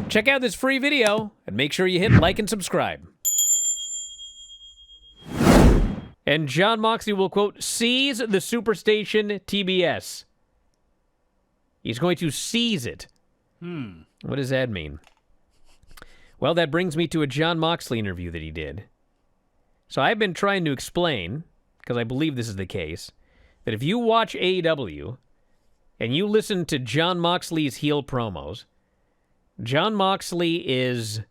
Check out this free video and make sure you hit like and subscribe. And Jon Moxley will, quote, seize the Superstation TBS. He's going to seize it. What does that mean? Well, that brings me to a Jon Moxley interview that he did. So I've been trying to explain, because I believe this is the case, that if you watch AEW and you listen to Jon Moxley's heel promos, Jon Moxley is...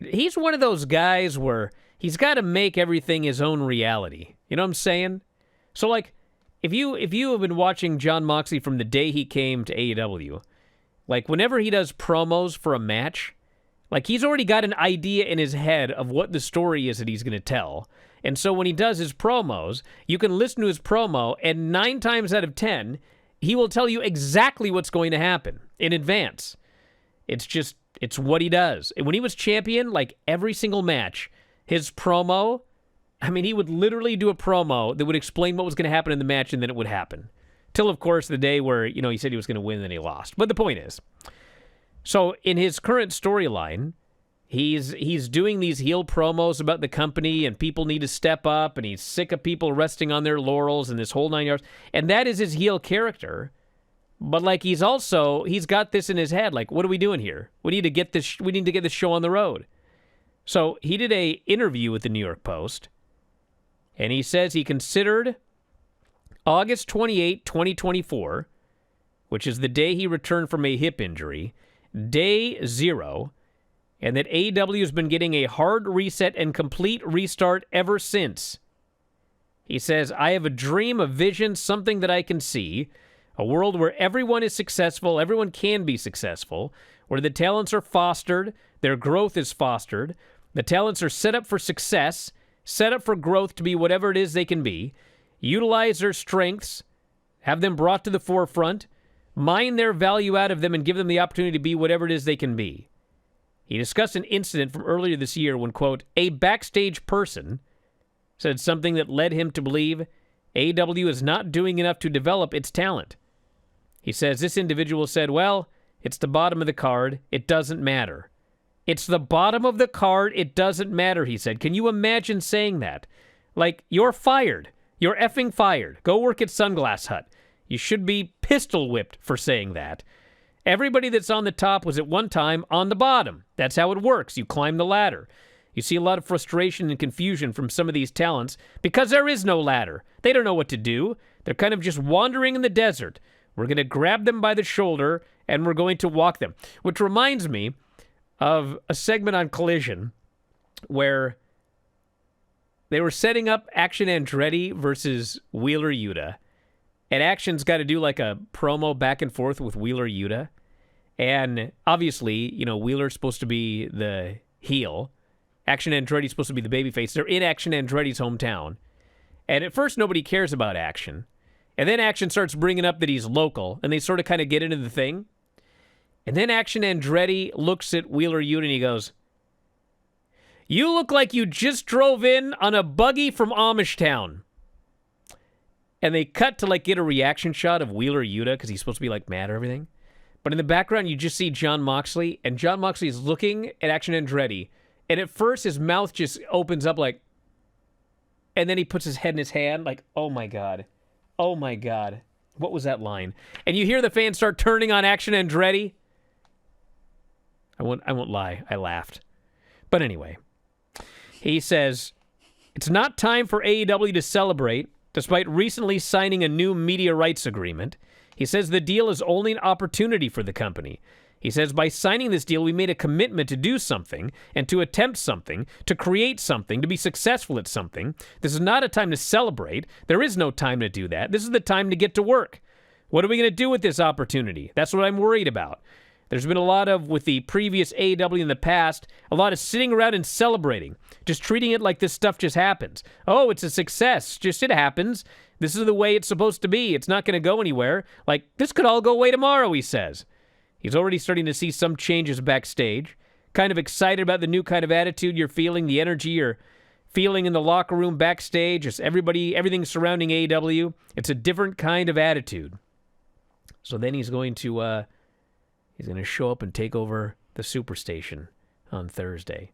he's one of those guys where he's got to make everything his own reality. You know what I'm saying? So, like, if you have been watching Jon Moxley from the day he came to AEW, like, whenever he does promos for a match, like, he's already got an idea in his head of what the story is that he's going to tell. And so when he does his promos, you can listen to his promo, and 9 times out of 10, he will tell you exactly what's going to happen in advance. It's what he does. And when he was champion, like, every single match, his promo, I mean, he would literally do a promo that would explain what was going to happen in the match, and then it would happen. Till, of course, the day where, he said he was going to win, and then he lost. But the point is, so in his current storyline, he's doing these heel promos about the company, and people need to step up, and he's sick of people resting on their laurels and this whole 9 yards. And that is his heel character. But, like, he's got this in his head. Like, what are we doing here? We need to get this show on the road. So he did a interview with the New York Post, and he says he considered August 28, 2024, which is the day he returned from a hip injury, day 0, and that AEW has been getting a hard reset and complete restart ever since. He says, I have a dream, a vision, something that I can see, a world where everyone is successful, everyone can be successful, where the talents are fostered, their growth is fostered, the talents are set up for success, set up for growth to be whatever it is they can be, utilize their strengths, have them brought to the forefront, mine their value out of them, and give them the opportunity to be whatever it is they can be. He discussed an incident from earlier this year when, quote, a backstage person said something that led him to believe AEW is not doing enough to develop its talent. He says this individual said, well, it's the bottom of the card. It doesn't matter. It's the bottom of the card. It doesn't matter, he said. Can you imagine saying that? Like, you're fired. You're effing fired. Go work at Sunglass Hut. You should be pistol whipped for saying that. Everybody that's on the top was at one time on the bottom. That's how it works. You climb the ladder. You see a lot of frustration and confusion from some of these talents because there is no ladder. They don't know what to do. They're kind of just wandering in the desert. We're going to grab them by the shoulder, and we're going to walk them. Which reminds me of a segment on Collision where they were setting up Action Andretti versus Wheeler Yuta. And Action's got to do like a promo back and forth with Wheeler Yuta. And obviously, Wheeler's supposed to be the heel. Action Andretti's supposed to be the babyface. They're in Action Andretti's hometown. And at first, nobody cares about Action. And then Action starts bringing up that he's local, and they sort of kind of get into the thing. And then Action Andretti looks at Wheeler Yuta, and he goes, you look like you just drove in on a buggy from Amish Town. And they cut to, like, get a reaction shot of Wheeler Yuta, because he's supposed to be, like, mad or everything. But in the background, you just see Jon Moxley, and Jon Moxley is looking at Action Andretti. And at first, his mouth just opens up, like, and then he puts his head in his hand, like, oh, my God. Oh, my God. What was that line? And you hear the fans start turning on Action Andretti. I won't lie. I laughed. But anyway, he says, it's not time for AEW to celebrate, despite recently signing a new media rights agreement. He says the deal is only an opportunity for the company. He says, by signing this deal, we made a commitment to do something and to attempt something, to create something, to be successful at something. This is not a time to celebrate. There is no time to do that. This is the time to get to work. What are we going to do with this opportunity? That's what I'm worried about. There's been a lot of, with the previous AEW in the past, a lot of sitting around and celebrating, just treating it like this stuff just happens. Oh, it's a success. Just it happens. This is the way it's supposed to be. It's not going to go anywhere. Like, this could all go away tomorrow, he says. He's already starting to see some changes backstage. Kind of excited about the new kind of attitude you're feeling, the energy you're feeling in the locker room backstage. Just everything surrounding AEW. It's a different kind of attitude. So then he's going to He's going to show up and take over the Superstation on Thursday.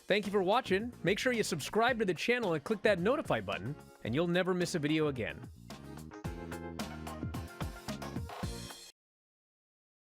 Thank you for watching. Make sure you subscribe to the channel and click that notify button, and you'll never miss a video again.